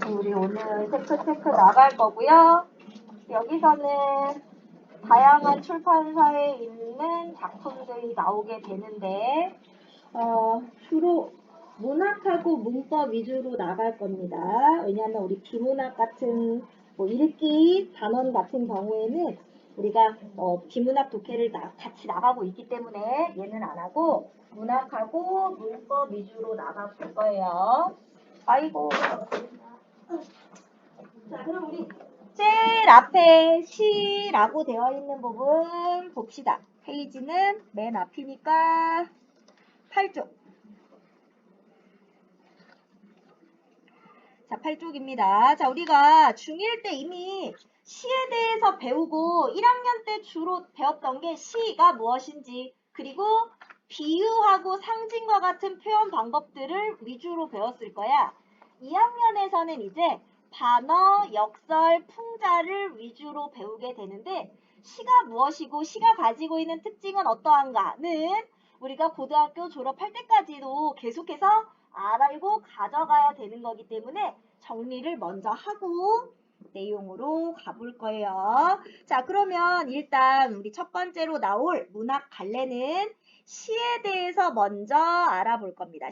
우리 오늘 체크 나갈 거고요. 여기서는 다양한 출판사에 있는 작품들이 나오게 되는데 주로 문학하고 문법 위주로 나갈 겁니다. 왜냐하면 우리 비문학 같은 읽기 단원 같은 경우에는 우리가 비문학 독해를 같이 나가고 있기 때문에 얘는 안 하고 문학하고 문법 위주로 나가 볼 거예요. 아이고. 자, 그럼 우리 제일 앞에 시라고 되어 있는 부분 봅시다. 페이지는 맨 앞이니까 8쪽. 자, 8쪽입니다. 자, 우리가 중1 때 이미 시에 대해서 배우고 1학년 때 주로 배웠던 게 시가 무엇인지, 그리고 비유하고 상징과 같은 표현 방법들을 위주로 배웠을 거야. 2학년에서는 이제 반어, 역설, 풍자를 위주로 배우게 되는데, 시가 무엇이고 시가 가지고 있는 특징은 어떠한가는 우리가 고등학교 졸업할 때까지도 계속해서 알고 가져가야 되는 거기 때문에 정리를 먼저 하고 내용으로 가볼 거예요. 자, 그러면 일단 우리 첫 번째로 나올 문학 갈래는 시에 대해서 먼저 알아볼 겁니다.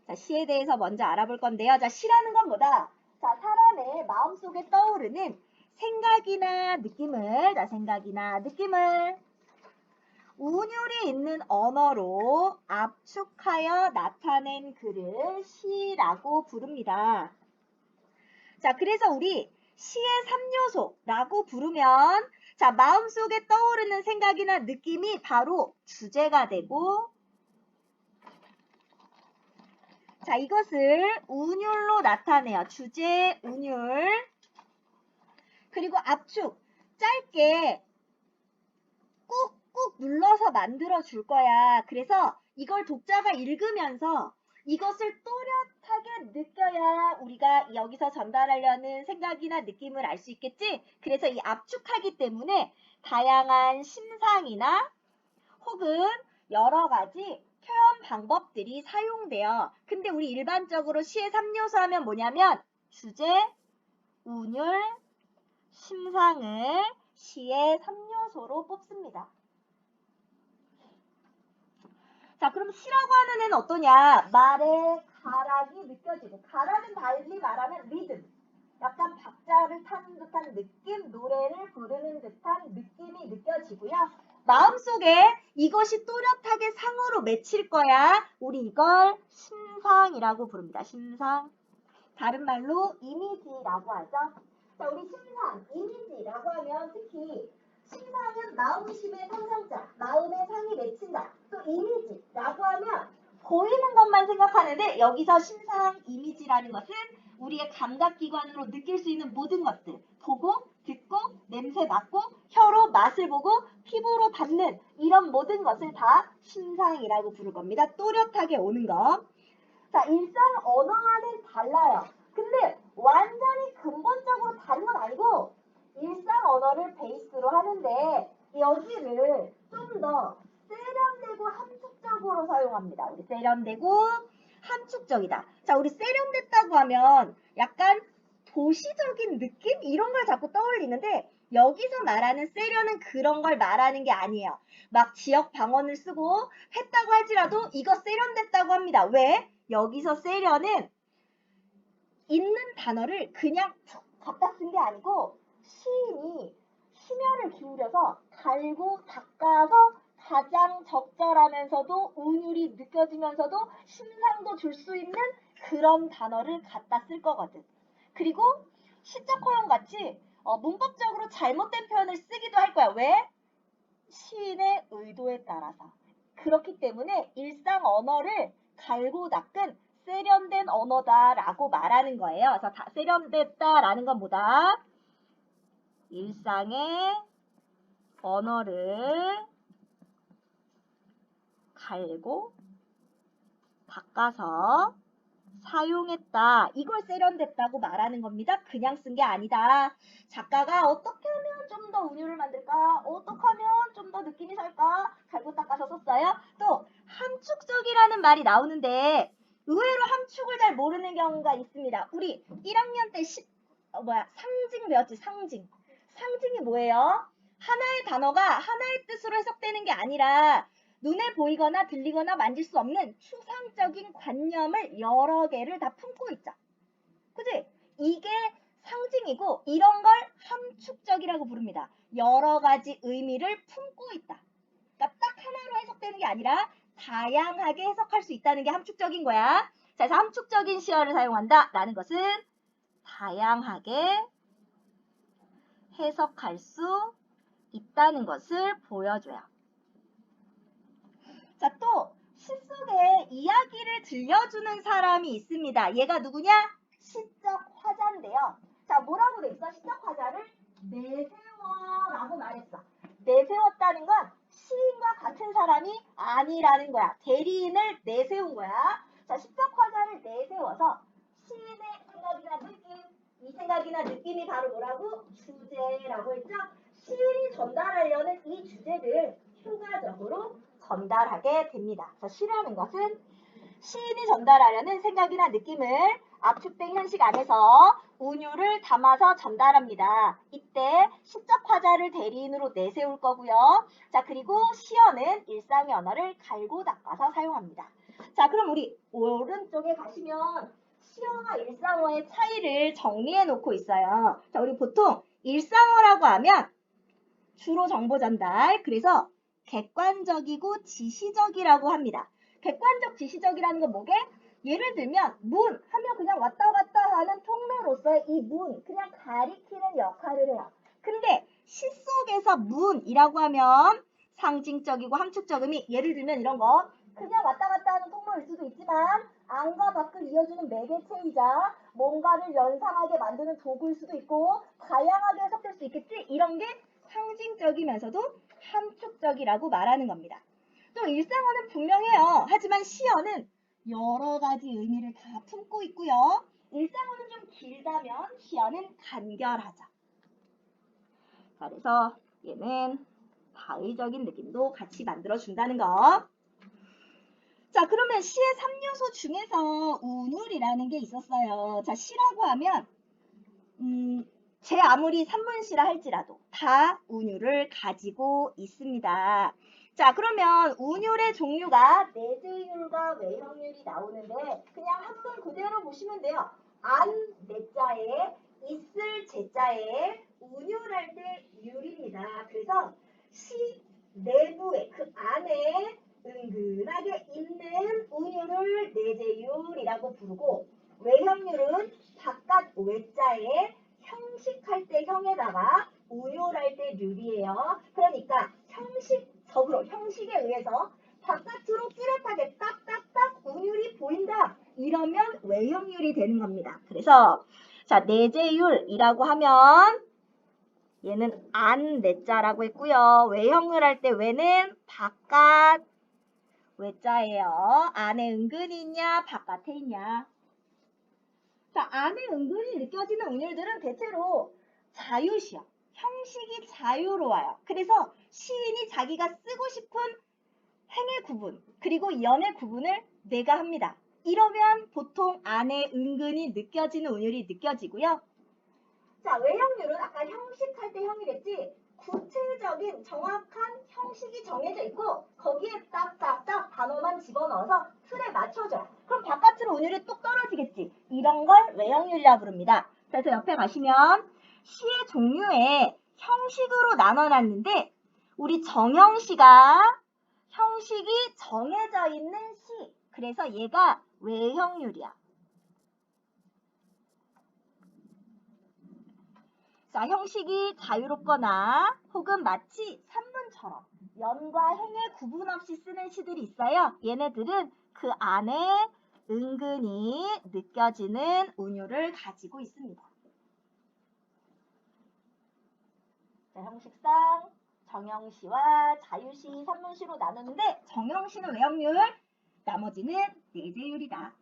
자, 시에 대해서 먼저 알아볼 건데요. 자, 시라는 건 뭐다? 자, 사람의 마음속에 떠오르는 생각이나 느낌을 운율이 있는 언어로 압축하여 나타낸 글을 시라고 부릅니다. 자, 그래서 우리 시의 3요소라고 부르면, 자, 마음속에 떠오르는 생각이나 느낌이 바로 주제가 되고, 자, 이것을 운율로 나타내요. 주제, 운율. 그리고 압축, 짧게 꾹꾹 눌러서 만들어 줄 거야. 그래서 이걸 독자가 읽으면서 이것을 또렷하게 느껴야 우리가 여기서 전달하려는 생각이나 느낌을 알 수 있겠지? 그래서 이 압축하기 때문에 다양한 심상이나 혹은 여러 가지 표현 방법들이 사용돼요. 근데 우리 일반적으로 시의 3요소 하면 뭐냐면 주제, 운율, 심상을 시의 3요소로 뽑습니다. 자, 그럼 시라고 하는 애는 어떠냐? 말의 가락이 느껴지고, 가락은 달리 말하면 리듬. 약간 박자를 타는 듯한 느낌, 노래를 부르는 듯한 느낌이 느껴지고요. 마음속에 이것이 또렷하게 상으로 맺힐 거야. 우리 이걸 심상이라고 부릅니다. 심상. 다른 말로 이미지라고 하죠. 자, 우리 심상, 이미지라고 하면 특히 심상은 마음심의 상상자, 마음의 상이 맺힌다. 또 이미지라고 하면 보이는 것만 생각하는데 여기서 심상, 이미지라는 것은 우리의 감각기관으로 느낄 수 있는 모든 것들, 보고, 듣고, 냄새 맡고, 혀로 맛을 보고, 피부로 닿는 이런 모든 것을 다 심상이라고 부를 겁니다. 또렷하게 오는 거. 자, 일상 언어와는 달라요. 근데 완전히 근본적으로 다른 건 아니고 일상 언어를 베이스로 하는데 여기를 좀 더 세련되고 함축적으로 사용합니다. 우리 세련되고 함축적이다. 자, 우리 세련됐다고 하면 약간 도시적인 느낌? 이런 걸 자꾸 떠올리는데 여기서 말하는 세련은 그런 걸 말하는 게 아니에요. 막 지역 방언을 쓰고 했다고 할지라도 이거 세련됐다고 합니다. 왜? 여기서 세련은 있는 단어를 그냥 툭 갖다 쓴 게 아니고 시인이 심혈을 기울여서 갈고 닦아서 가장 적절하면서도 운율이 느껴지면서도 심상도 줄 수 있는 그런 단어를 갖다 쓸 거거든. 그리고 시적 허용 같이 문법적으로 잘못된 표현을 쓰기도 할 거야. 왜? 시인의 의도에 따라서. 그렇기 때문에 일상 언어를 갈고 닦은 세련된 언어다라고 말하는 거예요. 그래서 세련됐다라는 건 뭐다? 일상의 언어를 갈고 닦아서 사용했다. 이걸 세련됐다고 말하는 겁니다. 그냥 쓴 게 아니다. 작가가 어떻게 하면 좀 더 운율을 만들까? 어떻게 하면 좀 더 느낌이 살까? 갈고 닦아서 썼어요. 또 함축적이라는 말이 나오는데 의외로 함축을 잘 모르는 경우가 있습니다. 우리 1학년 때 상징 배웠지, 상징. 상징이 뭐예요? 하나의 단어가 하나의 뜻으로 해석되는 게 아니라 눈에 보이거나 들리거나 만질 수 없는 추상적인 관념을 여러 개를 다 품고 있죠. 그치? 이게 상징이고 이런 걸 함축적이라고 부릅니다. 여러 가지 의미를 품고 있다. 그러니까 딱 하나로 해석되는 게 아니라 다양하게 해석할 수 있다는 게 함축적인 거야. 자, 그래서 함축적인 시어를 사용한다 라는 것은 다양하게 해석할 수 있다는 것을 보여줘요. 자, 또 시 속에 이야기를 들려주는 사람이 있습니다. 얘가 누구냐? 시적 화자인데요. 자, 뭐라고 돼 있어? 시적 화자를 내세워라고 말했어. 내세웠다는 건 시인과 같은 사람이 아니라는 거야. 대리인을 내세운 거야. 자, 시적 화자를 내세워서 시인의 생각이나 느낌, 이 생각이나 느낌이 바로 뭐라고? 주제라고 했죠? 시인이 전달하려는 이 주제를 효과적으로 전달하게 됩니다. 그래서 시라는 것은 시인이 전달하려는 생각이나 느낌을 압축된 형식 안에서 운율을 담아서 전달합니다. 이때 시적 화자를 대리인으로 내세울 거고요. 자, 그리고 시어는 일상의 언어를 갈고 닦아서 사용합니다. 자, 그럼 우리 오른쪽에 가시면 시어와 일상어의 차이를 정리해 놓고 있어요. 자, 우리 보통 일상어라고 하면 주로 정보 전달, 그래서 객관적이고 지시적이라고 합니다. 객관적, 지시적이라는 건 뭐게? 예를 들면 문 하면 그냥 왔다 갔다 하는 통로로서의 이 문 그냥 가리키는 역할을 해요. 근데 시 속에서 문이라고 하면 상징적이고 함축적 의미, 예를 들면 이런 거 그냥 왔다 갔다 하는 통로일 수도 있지만 안과 밖을 이어주는 매개체이자 뭔가를 연상하게 만드는 도구일 수도 있고 다양하게 해석될 수 있겠지? 이런 게 상징적이면서도 함축적이라고 말하는 겁니다. 또 일상어는 분명해요. 하지만 시어는 여러 가지 의미를 다 품고 있고요. 일상어는 좀 길다면 시어는 간결하죠. 그래서 얘는 다의적인 느낌도 같이 만들어준다는 거. 자, 그러면 시의 3요소 중에서 운율이라는 게 있었어요. 자, 시라고 하면 제 아무리 산문시라 할지라도 다 운율을 가지고 있습니다. 자, 그러면 운율의 종류가 내재율과 외형율이 나오는데 그냥 한번 그대로 보시면 돼요. 안 내자에 있을 제자에 운율할 때 율입니다. 그래서 시 내부에 그 안에 은근하게 있는 운율을 내재율이라고 부르고 외형율은 바깥 외자에 형식할 때 형에다가 운율할 때 률이에요. 그러니까 형식적으로 형식에 의해서 바깥으로 뚜렷하게 딱딱딱 운율이 보인다. 이러면 외형률이 되는 겁니다. 그래서 자, 내재율이라고 하면 얘는 안 내자라고 했고요. 외형률 할 때 외는 바깥 외자예요. 안에 은근히 있냐 바깥에 있냐. 자, 안에 은근히 느껴지는 운율들은 대체로 자유시요. 형식이 자유로워요. 그래서 시인이 자기가 쓰고 싶은 행의 구분 그리고 연의 구분을 내가 합니다. 이러면 보통 안에 은근히 느껴지는 운율이 느껴지고요. 자, 외형률은 아까 형식할 때 형이랬지. 구체적인 정확한 형식이 정해져 있고 거기에 딱딱딱 단어만 집어넣어서 틀에 맞춰줘. 그럼 바깥으로 운율이 뚝 떨어지겠지. 이런 걸 외형률이라고 부릅니다. 그래서 옆에 가시면 시의 종류에 형식으로 나눠놨는데 우리 정형시가 형식이 정해져 있는 시. 그래서 얘가 외형률이야. 자, 형식이 자유롭거나 혹은 마치 산문처럼 연과 행의 구분 없이 쓰는 시들이 있어요. 얘네들은 그 안에 은근히 느껴지는 운율을 가지고 있습니다. 자, 형식상 정형시와 자유시, 산문시로 나누는데 정형시는 외형률, 나머지는 내재율이다.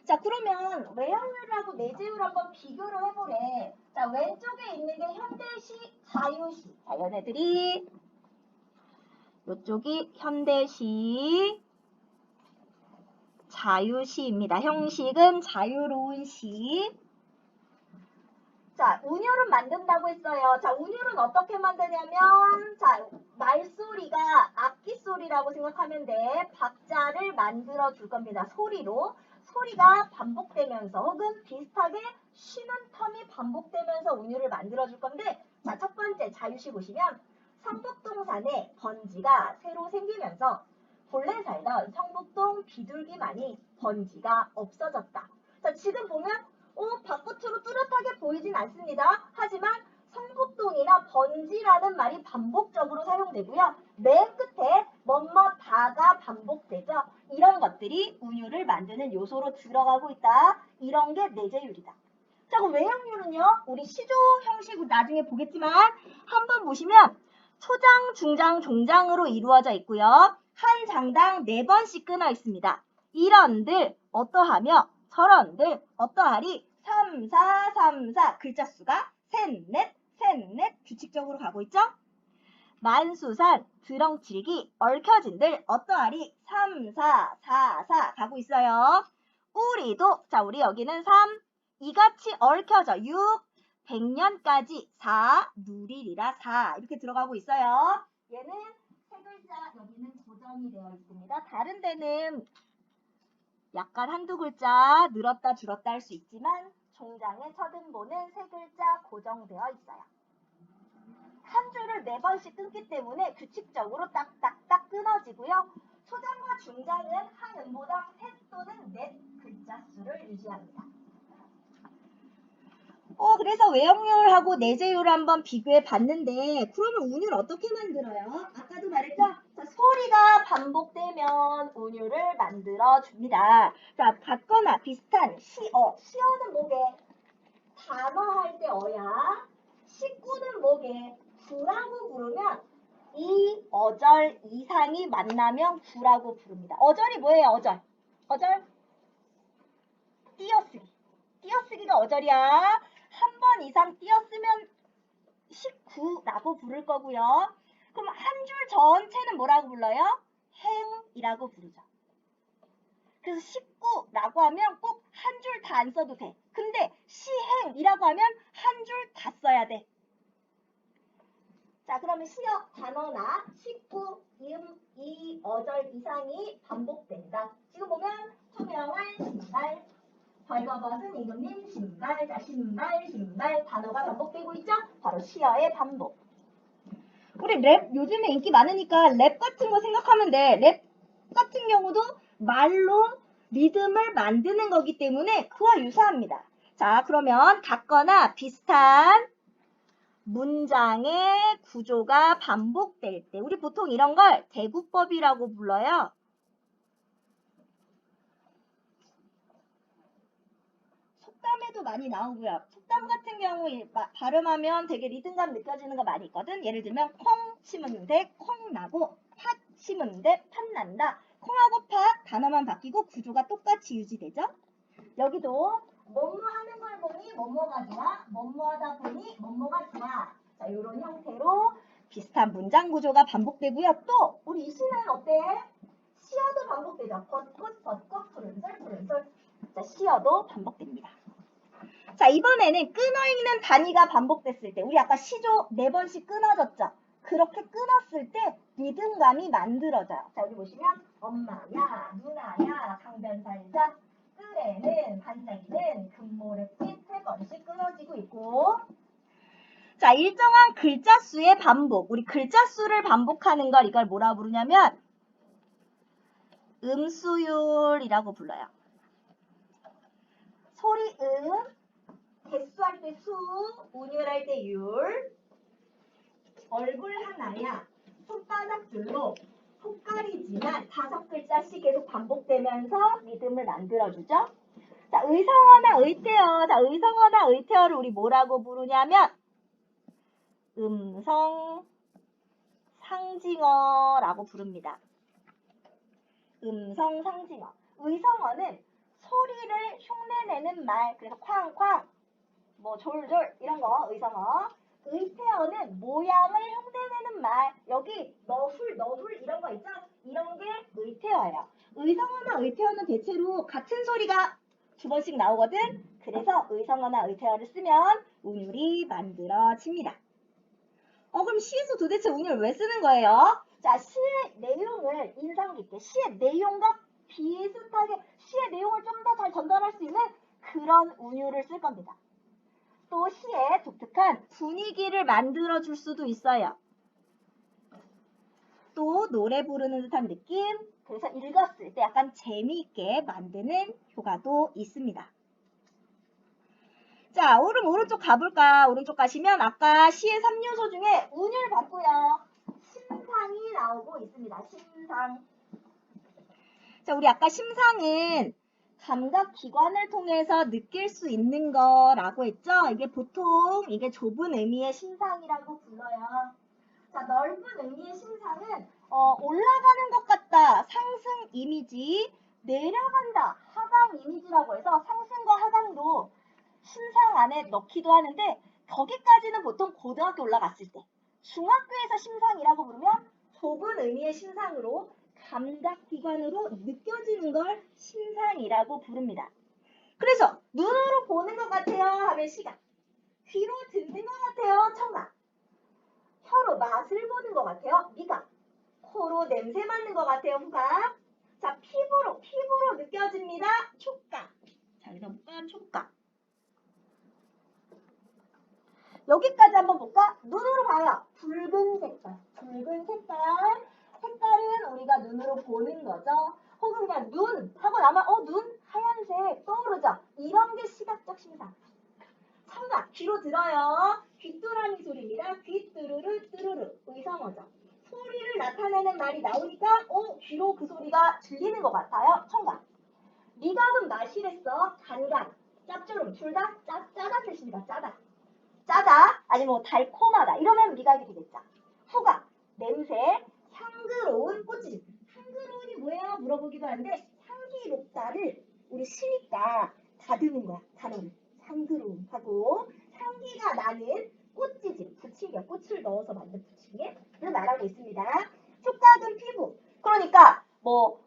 자, 그러면 외형률하고 내재율 한번 비교를 해보래. 자, 왼쪽에 있는 게 현대시, 자유시. 자, 얘네들이 이쪽이 현대시, 자유시입니다. 형식은 자유로운 시. 자, 운율은 만든다고 했어요. 자, 운율은 어떻게 만드냐면, 자, 말소리가 악기 소리라고 생각하면 돼. 박자를 만들어 줄 겁니다. 소리로. 소리가 반복되면서 혹은 비슷하게 쉬는 텀이 반복되면서 운율을 만들어 줄 건데, 자, 첫 번째 자유시 보시면 성북동산에 번지가 새로 생기면서 본래 살던 성북동 비둘기만이 번지가 없어졌다. 자, 지금 보면 바깥으로 뚜렷하게 보이진 않습니다. 하지만 성북동이나 번지라는 말이 반복적으로 사용되고요. 맨 끝에 뭐뭐다가 반복되죠. 이런 것들이 운율을 만드는 요소로 들어가고 있다. 이런 게 내재율이다. 자, 그럼 외형률은요? 우리 시조 형식으로 나중에 보겠지만 한번 보시면 초장, 중장, 종장으로 이루어져 있고요. 한 장당 4번씩 끊어 있습니다. 이런들 어떠하며 저런들 어떠하리 3, 4, 3, 4 글자 수가 셋, 넷 규칙적으로 가고 있죠? 만수산, 드렁칠기, 얽혀진들 어떠하리 3, 4, 4, 4 가고 있어요. 우리도 자 우리 여기는 3, 이같이 얽혀져 6, 100년까지 4, 누리리라 4 이렇게 들어가고 있어요. 얘는 세 글자 여기는 고정이 되어 있습니다. 다른 데는 약간 한두 글자 늘었다 줄었다 할 수 있지만 종장의 첫 음보는 세 글자 고정되어 있어요. 한 줄을 4번씩 끊기 때문에 규칙적으로 딱딱딱 끊어지고요. 초장과 중장은 한 음보당 3 또는 4 글자 수를 유지합니다. 그래서 외형률하고 내재율을 한번 비교해 봤는데 그러면 운율 어떻게 만들어요? 아까도 말했죠? 자, 소리가 반복되면 운율을 만들어 줍니다. 자, 같거나 비슷한 시어. 시어는 뭐게? 단어 할 때 어야. 식구는 뭐게? 구라고 부르면 이 어절 이상이 만나면 구라고 부릅니다. 어절이 뭐예요? 어절. 어절? 띄어쓰기. 띄어쓰기가 어절이야. 한 번 이상 띄었으면 19라고 부를 거고요. 그럼 한 줄 전체는 뭐라고 불러요? 행이라고 부르죠. 그래서 19라고 하면 꼭 한 줄 다 안 써도 돼. 근데 시행이라고 하면 한 줄 다 써야 돼. 자, 그러면 시어 단어나 19, 이 어절 이상이 반복된다. 지금 보면 투명한 신발, 벌거벗은 임금님 신발, 자 신발 단어가 반복되고 있죠? 바로 시어의 반복. 우리 랩 요즘에 인기 많으니까 랩 같은 거 생각하면 돼. 랩 같은 경우도 말로 리듬을 만드는 거기 때문에 그와 유사합니다. 자, 그러면 같거나 비슷한 문장의 구조가 반복될 때 우리 보통 이런 걸 대구법이라고 불러요. 속담에도 많이 나오고요. 속담 같은 경우 발음하면 되게 리듬감 느껴지는 거 많이 있거든. 예를 들면 콩 심은데 콩 나고 팥 심은데 팥 난다. 콩하고 팥 단어만 바뀌고 구조가 똑같이 유지되죠. 여기도 뭐뭐 하는 걸 보니 뭐뭐가 좋아. 뭐뭐 하다 보니 뭐뭐가 좋아. 자, 이런 형태로 비슷한 문장 구조가 반복되고요. 또 우리 이 시는 어때? 시어도 반복되죠. 벚꽃 푸른솔 자, 시어도 반복됩니다. 자, 이번에는 끊어있는 단위가 반복됐을 때 우리 아까 시조 4번씩 끊어졌죠? 그렇게 끊었을 때 리듬감이 만들어져요. 자, 여기 보시면 엄마야, 누나야, 강변살자, 끄레는, 반짝이는, 금모래빛 3번씩 끊어지고 있고 자, 일정한 글자 수의 반복. 우리 글자 수를 반복하는 걸 이걸 뭐라 부르냐면 음수율이라고 불러요. 소리 개수할 때 수, 운율할 때 율, 얼굴 하나야, 손바닥 줄로 속가리지만 5글자씩 계속 반복되면서 리듬을 만들어주죠. 자, 의성어나 의태어. 자, 의성어나 의태어를 우리 뭐라고 부르냐면 음성 상징어라고 부릅니다. 음성 상징어. 의성어는 소리를 흉내내는 말, 그래서 쾅쾅, 뭐 졸졸 이런 거 의성어. 의태어는 모양을 흉내내는 말. 여기 너훌 이런 거 있죠? 이런 게 의태어예요. 의성어나 의태어는 대체로 같은 소리가 두 번씩 나오거든. 그래서 의성어나 의태어를 쓰면 운율이 만들어집니다. 그럼 시에서 도대체 운율 왜 쓰는 거예요? 자, 시의 내용을 인상 깊게, 시의 내용과 비슷하게 시의 내용을 좀 더 잘 전달할 수 있는 그런 운율을 쓸 겁니다. 또 시의 독특한 분위기를 만들어줄 수도 있어요. 또 노래 부르는 듯한 느낌, 그래서 읽었을 때 약간 재미있게 만드는 효과도 있습니다. 자, 오른쪽 가볼까? 오른쪽 가시면 아까 시의 3요소 중에 운율 봤고요. 심상이 나오고 있습니다. 심상. 자, 우리 아까 심상은 감각기관을 통해서 느낄 수 있는 거라고 했죠? 이게 좁은 의미의 심상이라고 불러요. 자, 넓은 의미의 심상은 올라가는 것 같다. 상승 이미지, 내려간다. 하강 이미지라고 해서 상승과 하강도 심상 안에 넣기도 하는데 거기까지는 보통 고등학교 올라갔을 때. 중학교에서 심상이라고 부르면 좁은 의미의 심상으로 감각기관으로 느껴지는 걸 심상이라고 부릅니다. 그래서 눈으로 보는 것 같아요 하면 시각, 귀로 듣는 것 같아요 청각, 혀로 맛을 보는 것 같아요 미각, 코로 냄새 맡는 것 같아요 후각, 자 피부로 느껴집니다 촉각. 자, 여기서 볼까? 촉각. 여기까지 한번 볼까? 눈으로 봐요. 붉은 색깔. 색깔은 우리가 눈으로 보는 거죠. 혹은 그냥 눈 하고 나면 눈 하얀색 떠오르죠. 이런 게 시각적 심상. 청각, 귀로 들어요. 귀뚜라미 소리입니다. 귀뚜루루 뚜루루. 의성어죠. 소리를 나타내는 말이 나오니까 귀로 그 소리가 들리는 것 같아요. 청각. 미각은 마시랬어. 간간, 짭조름. 둘 다 짜다는 뜻입니다. 짜다 아니면 뭐 달콤하다 이러면 미각이 되겠죠. 후각, 냄새, 향기로운 꽃집. 향기로운이 뭐예요? 물어보기도 하는데 향기롭다를 우리 시니까 다듬는 거야. 단어를. 향기로운 하고 향기가 나는 꽃지짐, 부침개, 꽃을 넣어서 만든 부침개를 말하고 있습니다. 촉각은 피부. 그러니까 뭐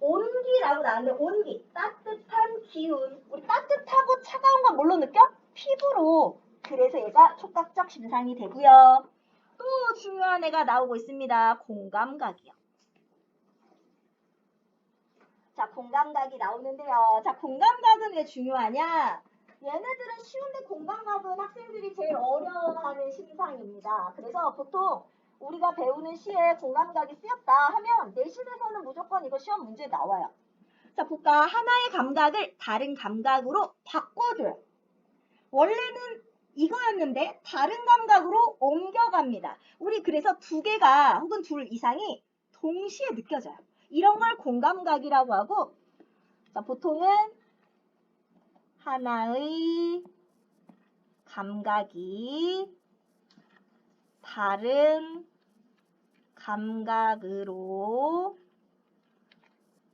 온기라고 나왔는데 온기, 따뜻한 기운. 우리 따뜻하고 차가운 건 뭘로 느껴? 피부로. 그래서 얘가 촉각적 심상이 되고요. 또 중요한 애가 나오고 있습니다. 공감각이요. 자, 공감각이 나오는데요. 자, 공감각은 왜 중요하냐? 얘네들은 쉬운데 공감각은 학생들이 제일 어려워하는 심상입니다. 그래서 보통 우리가 배우는 시에 공감각이 쓰였다 하면 내신에서는 무조건 이거 시험 문제에 나와요. 자, 볼까? 하나의 감각을 다른 감각으로 바꿔줘요. 원래는 이거였는데 다른 감각으로 옮겨갑니다. 우리 그래서 두 개가 혹은 둘 이상이 동시에 느껴져요. 이런 걸 공감각이라고 하고, 자, 보통은 하나의 감각이 다른 감각으로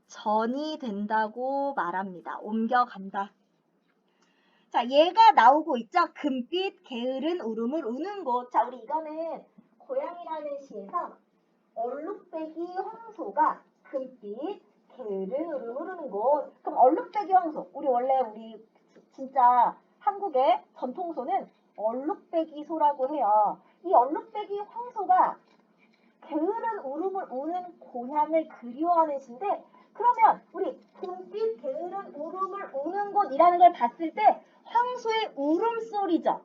전이 된다고 말합니다. 옮겨간다. 자, 얘가 나오고 있죠? 금빛, 게으른 울음을 우는 곳. 자, 우리 이거는 고양이라는 시에서 얼룩배기 황소가 금빛, 게으른 울음을 우는 곳. 그럼 얼룩배기 황소. 우리 진짜 한국의 전통소는 얼룩배기 소라고 해요. 이 얼룩배기 황소가 게으른 울음을 우는 고향을 그리워하는 시인데, 그러면 우리 금빛 게으른 울음을 우는 곳이라는 걸 봤을 때 황소의 울음소리죠.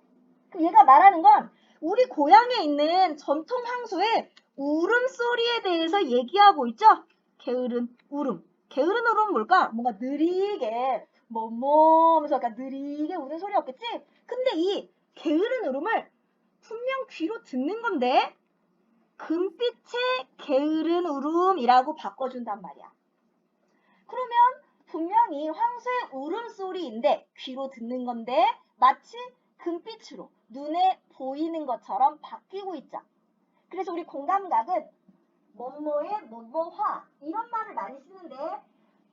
얘가 말하는 건 우리 고향에 있는 전통 황소의 울음소리에 대해서 얘기하고 있죠. 게으른 울음. 게으른 울음은 뭘까? 뭔가 느리게 하면서 약간 느리게 우는 소리였겠지? 근데 이 게으른 울음을 분명 귀로 듣는 건데 금빛의 게으른 울음이라고 바꿔준단 말이야. 그러면 분명히 황소의 울음소리인데 귀로 듣는 건데 마치 금빛으로 눈에 보이는 것처럼 바뀌고 있죠. 그래서 우리 공감각은 뭐뭐의 뭐뭐화 이런 말을 많이 쓰는데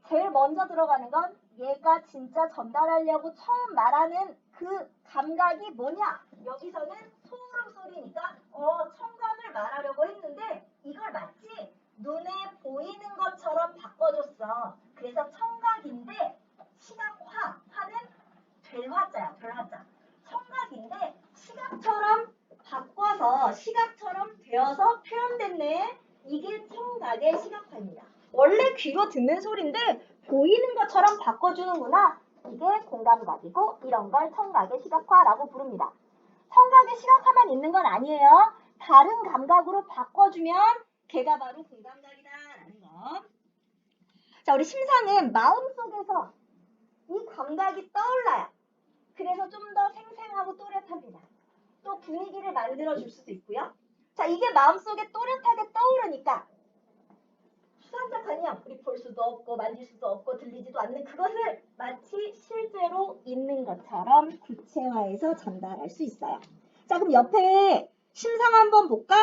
제일 먼저 들어가는 건 얘가 진짜 전달하려고 처음 말하는 그 감각이 뭐냐? 여기서는 소름 소리니까 청각을 말하려고 했는데 이걸 마치 눈에 보이는 것처럼 바꿔 있죠. 그래서 청각인데 시각화, 화는 될 화자야, 될 화자. 청각인데 시각처럼 바꿔서 시각처럼 되어서 표현됐네. 이게 청각의 시각화입니다. 원래 귀로 듣는 소리인데 보이는 것처럼 바꿔주는구나. 이게 공감각이고 이런 걸 청각의 시각화라고 부릅니다. 청각의 시각화만 있는 건 아니에요. 다른 감각으로 바꿔주면 걔가 바로 공감각이다라는 거. 자, 우리 심상은 마음속에서 이 감각이 떠올라요. 그래서 좀 더 생생하고 또렷합니다. 또 분위기를 만들어줄 수도 있고요. 자, 이게 마음속에 또렷하게 떠오르니까 수상작가냐? 우리 볼 수도 없고 만질 수도 없고 들리지도 않는 그것을 마치 실제로 있는 것처럼 구체화해서 전달할 수 있어요. 자, 그럼 옆에 심상 한번 볼까?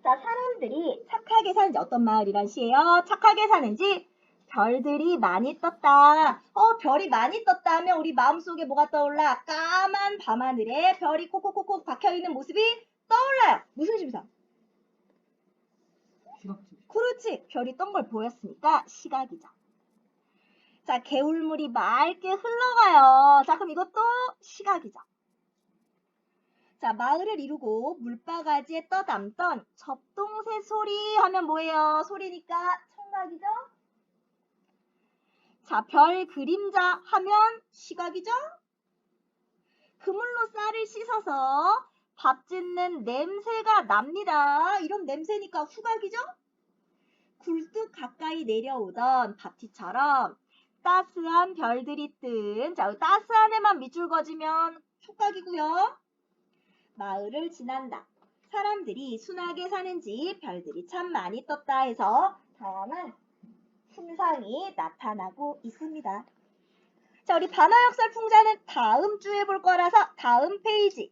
자, 사람들이 착하게 사는지 어떤 마을이란 시예요? 착하게 사는지 별들이 많이 떴다. 별이 많이 떴다 하면 우리 마음속에 뭐가 떠올라? 까만 밤하늘에 별이 콕콕콕콕 박혀있는 모습이 떠올라요. 무슨 심상? 시각지. 그렇지. 별이 떤 걸 보였으니까 시각이죠. 자, 개울물이 맑게 흘러가요. 자, 그럼 이것도 시각이죠. 자, 마을을 이루고 물바가지에 떠담던 접동새 소리 하면 뭐예요? 소리니까 청각이죠? 자, 별 그림자 하면 시각이죠? 그물로 쌀을 씻어서 밥 짓는 냄새가 납니다. 이런 냄새니까 후각이죠? 굴뚝 가까이 내려오던 밥티처럼 따스한 별들이 뜬, 자, 따스한 애만 밑줄 그어지면 촉각이고요. 마을을 지난다. 사람들이 순하게 사는지 별들이 참 많이 떴다 해서 다양한 심상이 나타나고 있습니다. 자, 우리 반화역설 풍자는 다음 주에 볼 거라서 다음 페이지.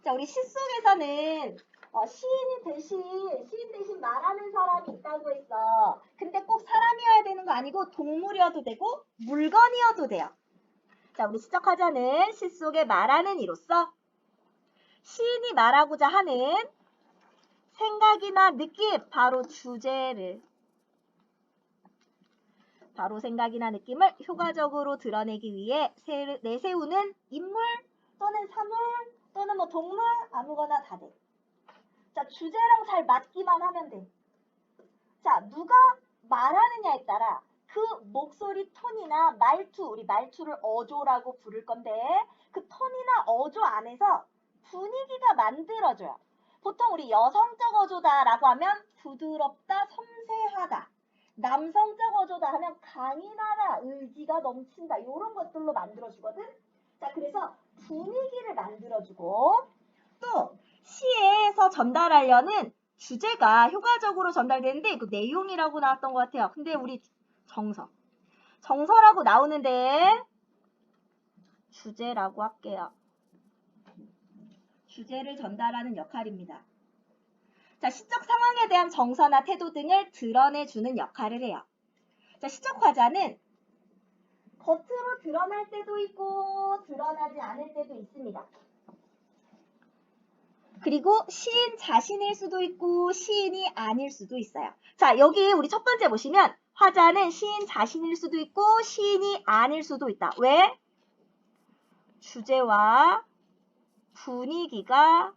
자, 우리 시 속에서는 시인 대신 말하는 사람이 있다고 했어. 근데 꼭 사람이어야 되는 거 아니고 동물이어도 되고 물건이어도 돼요. 자, 우리 시적화자는 시 속에 말하는 이로써 시인이 말하고자 하는 생각이나 느낌, 바로 생각이나 느낌을 효과적으로 드러내기 위해 내세우는 인물 또는 사물 또는 뭐 동물 아무거나 다 돼. 자, 주제랑 잘 맞기만 하면 돼. 자, 누가 말하느냐에 따라 그 목소리 톤이나 말투, 우리 말투를 어조라고 부를 건데 그 톤이나 어조 안에서 분위기가 만들어져요. 보통 우리 여성적 어조다라고 하면 부드럽다, 섬세하다. 남성적 어조다 하면 강인하다, 의지가 넘친다. 이런 것들로 만들어주거든. 자, 그래서 분위기를 만들어주고 또 시에서 전달하려는 주제가 효과적으로 전달되는데 그 내용이라고 나왔던 것 같아요. 근데 우리 정서라고 나오는데 주제라고 할게요. 주제를 전달하는 역할입니다. 자, 시적 상황에 대한 정서나 태도 등을 드러내주는 역할을 해요. 자, 시적 화자는 겉으로 드러날 때도 있고 드러나지 않을 때도 있습니다. 그리고 시인 자신일 수도 있고 시인이 아닐 수도 있어요. 자, 여기 우리 첫 번째 보시면 화자는 시인 자신일 수도 있고 시인이 아닐 수도 있다. 왜? 주제와 분위기가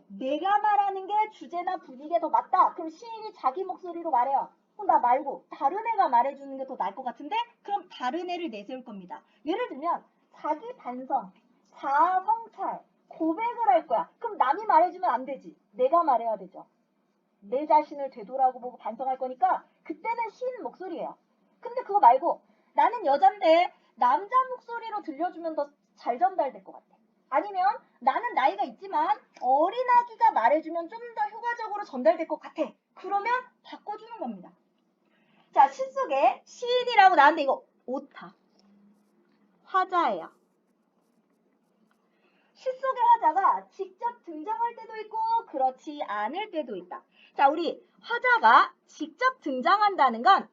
내가 말하는 게 주제나 분위기에 더 맞다. 그럼 시인이 자기 목소리로 말해요. 나 말고 다른 애가 말해주는 게 더 나을 것 같은데? 그럼 다른 애를 내세울 겁니다. 예를 들면 자기 반성, 자아 성찰, 고백을 할 거야. 그럼 남이 말해주면 안 되지. 내가 말해야 되죠. 내 자신을 되돌아보고 반성할 거니까 그때는 시인 목소리예요. 근데 그거 말고 나는 여잔데 남자 목소리로 들려주면 더 잘 전달될 것 같아. 아니면 나는 나이가 있지만 어린아기가 말해주면 좀 더 효과적으로 전달될 것 같아. 그러면 바꿔주는 겁니다. 자, 시 속에 시인이라고 나왔는데 이거 오타. 화자예요. 시 속의 화자가 직접 등장할 때도 있고 그렇지 않을 때도 있다. 자, 우리 화자가 직접 등장한다는 건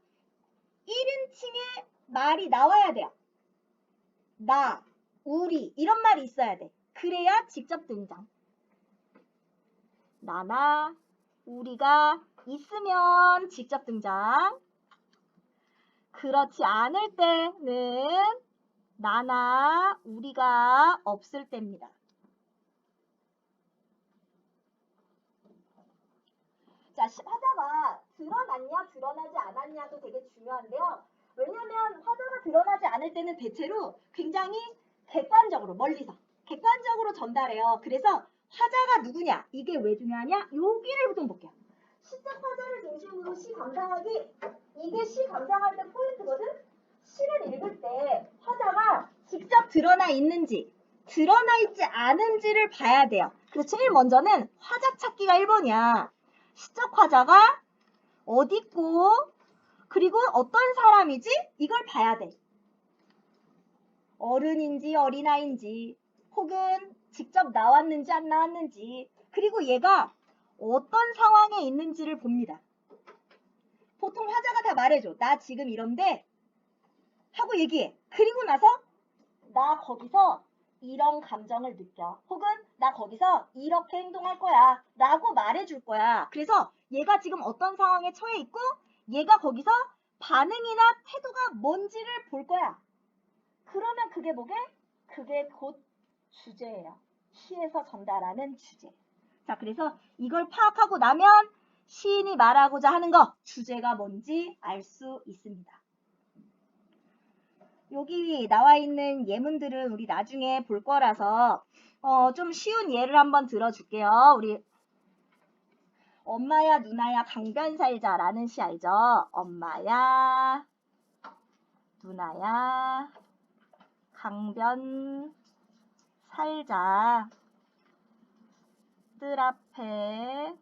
1인칭의 말이 나와야 돼요. 나, 우리 이런 말이 있어야 돼. 그래야 직접 등장. 나나 우리가 있으면 직접 등장. 그렇지 않을 때는 나나 우리가 없을 때입니다. 자, 화자가 드러났냐 드러나지 않았냐도 되게 중요한데요. 왜냐하면 화자가 드러나지 않을 때는 대체로 굉장히 객관적으로 멀리서 객관적으로 전달해요. 그래서 화자가 누구냐? 이게 왜 중요하냐? 여기를 좀 볼게요. 시적 화자를 중심으로 시 감상하기, 이게 시 감상할 때 포인트거든? 시를 읽을 때 화자가 직접 드러나 있는지 드러나 있지 않은지를 봐야 돼요. 그래서 제일 먼저는 화자 찾기가 1번이야. 시적 화자가 어디 있고 그리고 어떤 사람이지? 이걸 봐야 돼. 어른인지 어린아이인지 혹은 직접 나왔는지 안 나왔는지 그리고 얘가 어떤 상황에 있는지를 봅니다. 보통 화자가 다 말해줘. 나 지금 이런데 하고 얘기해. 그리고 나서 나 거기서 이런 감정을 느껴. 혹은 나 거기서 이렇게 행동할 거야. 라고 말해줄 거야. 그래서 얘가 지금 어떤 상황에 처해 있고 얘가 거기서 반응이나 태도가 뭔지를 볼 거야. 그러면 그게 뭐게? 그게 곧 주제예요. 시에서 전달하는 주제. 자, 그래서 이걸 파악하고 나면 시인이 말하고자 하는 거, 주제가 뭔지 알 수 있습니다. 여기 나와 있는 예문들은 우리 나중에 볼 거라서 좀 쉬운 예를 한번 들어줄게요. 우리 엄마야 누나야 강변 살자라는 시 알죠? 엄마야 누나야 강변 살자. 뜰 앞에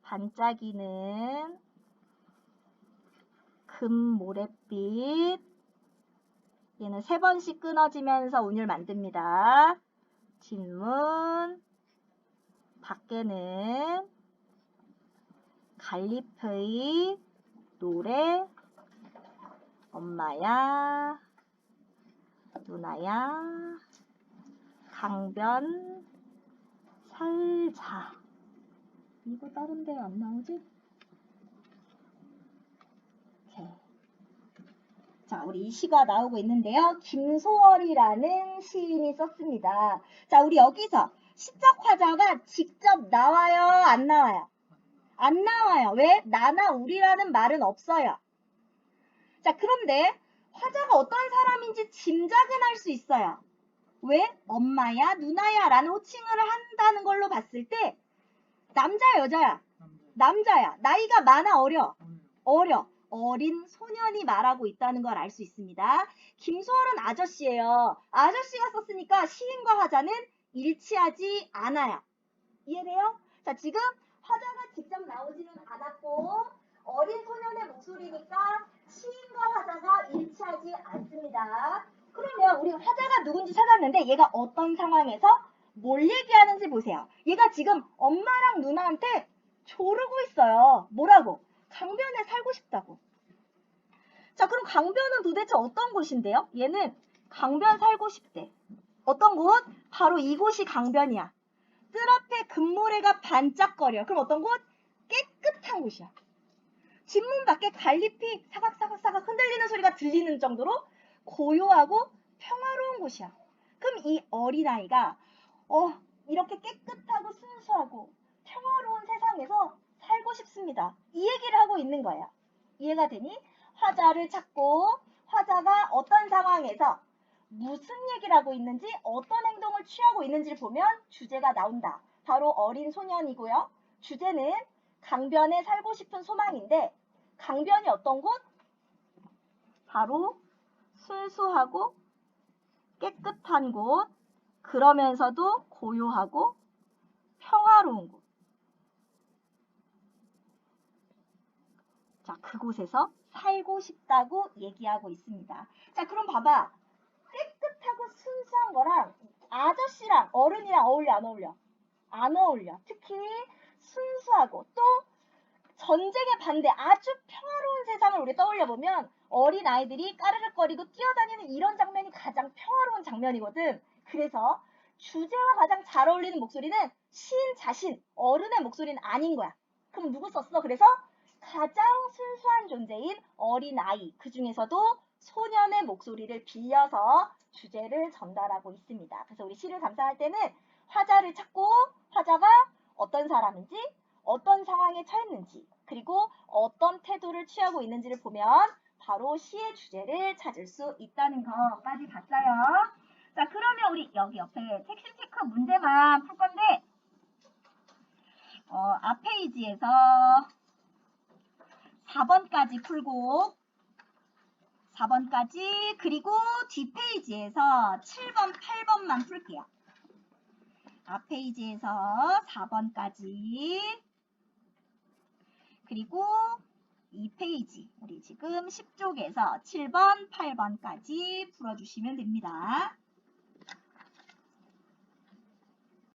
반짝이는 금모래빛. 얘는 3번씩 끊어지면서 운율 만듭니다. 뒷문 밖에는 갈잎의 노래. 엄마야 누나야 강변 살자. 이거 다른 데 안 나오지? 오케이. 자, 우리 이 시가 나오고 있는데요. 김소월이라는 시인이 썼습니다. 자, 우리 여기서 시적 화자가 직접 나와요? 안 나와요? 안 나와요. 왜? 나나 우리라는 말은 없어요. 자, 그런데 화자가 어떤 사람인지 짐작은 할 수 있어요. 왜? 엄마야, 누나야 라는 호칭을 한다는 걸로 봤을 때 남자야, 여자야? 남자야. 나이가 많아, 어려? 어려. 어린 소년이 말하고 있다는 걸 알 수 있습니다. 김소월은 아저씨예요. 아저씨가 썼으니까 시인과 화자는 일치하지 않아요. 이해돼요? 자, 지금 화자가 직접 나오지는 않았고 어린 소년의 목소리니까 시인과 화자가 일치하지 않습니다. 그러면 우리 화자가 누군지 찾았는데 얘가 어떤 상황에서 뭘 얘기하는지 보세요. 얘가 지금 엄마랑 누나한테 조르고 있어요. 뭐라고? 강변에 살고 싶다고. 자, 그럼 강변은 도대체 어떤 곳인데요? 얘는 강변 살고 싶대. 어떤 곳? 바로 이곳이 강변이야. 뜰 앞에 금모래가 반짝거려. 그럼 어떤 곳? 깨끗한 곳이야. 집문 밖에 갈잎이 사각사각사각 흔들리는 소리가 들리는 정도로 고요하고 평화로운 곳이야. 그럼 이 어린아이가 이렇게 깨끗하고 순수하고 평화로운 세상에서 살고 싶습니다. 이 얘기를 하고 있는 거예요. 이해가 되니? 화자를 찾고 화자가 어떤 상황에서 무슨 얘기를 하고 있는지 어떤 행동을 취하고 있는지를 보면 주제가 나온다. 바로 어린 소년이고요. 주제는 강변에 살고 싶은 소망인데 강변이 어떤 곳? 바로 순수하고 깨끗한 곳, 그러면서도 고요하고 평화로운 곳. 자, 그곳에서 살고 싶다고 얘기하고 있습니다. 자, 그럼 봐봐. 깨끗하고 순수한 거랑 아저씨랑 어른이랑 어울려, 안 어울려? 안 어울려. 특히 순수하고 또 전쟁의 반대 아주 평화로운 세상을 우리 떠올려 보면 어린 아이들이 까르륵거리고 뛰어다니는 이런 장면이 가장 평화로운 장면이거든. 그래서 주제와 가장 잘 어울리는 목소리는 시인 자신, 어른의 목소리는 아닌 거야. 그럼 누구 썼어? 그래서 가장 순수한 존재인 어린아이, 그 중에서도 소년의 목소리를 빌려서 주제를 전달하고 있습니다. 그래서 우리 시를 감상할 때는 화자를 찾고 화자가 어떤 사람인지, 어떤 상황에 처했는지, 그리고 어떤 태도를 취하고 있는지를 보면 바로 시의 주제를 찾을 수 있다는 것까지 봤어요. 자, 그러면 우리 여기 옆에 텍심 체크 문제만 풀 건데, 앞 페이지에서 4번까지 풀고, 4번까지, 그리고 뒷 페이지에서 7번, 8번만 풀게요. 앞 페이지에서 4번까지, 그리고 이 페이지, 우리 지금 10쪽에서 7번, 8번까지 풀어주시면 됩니다.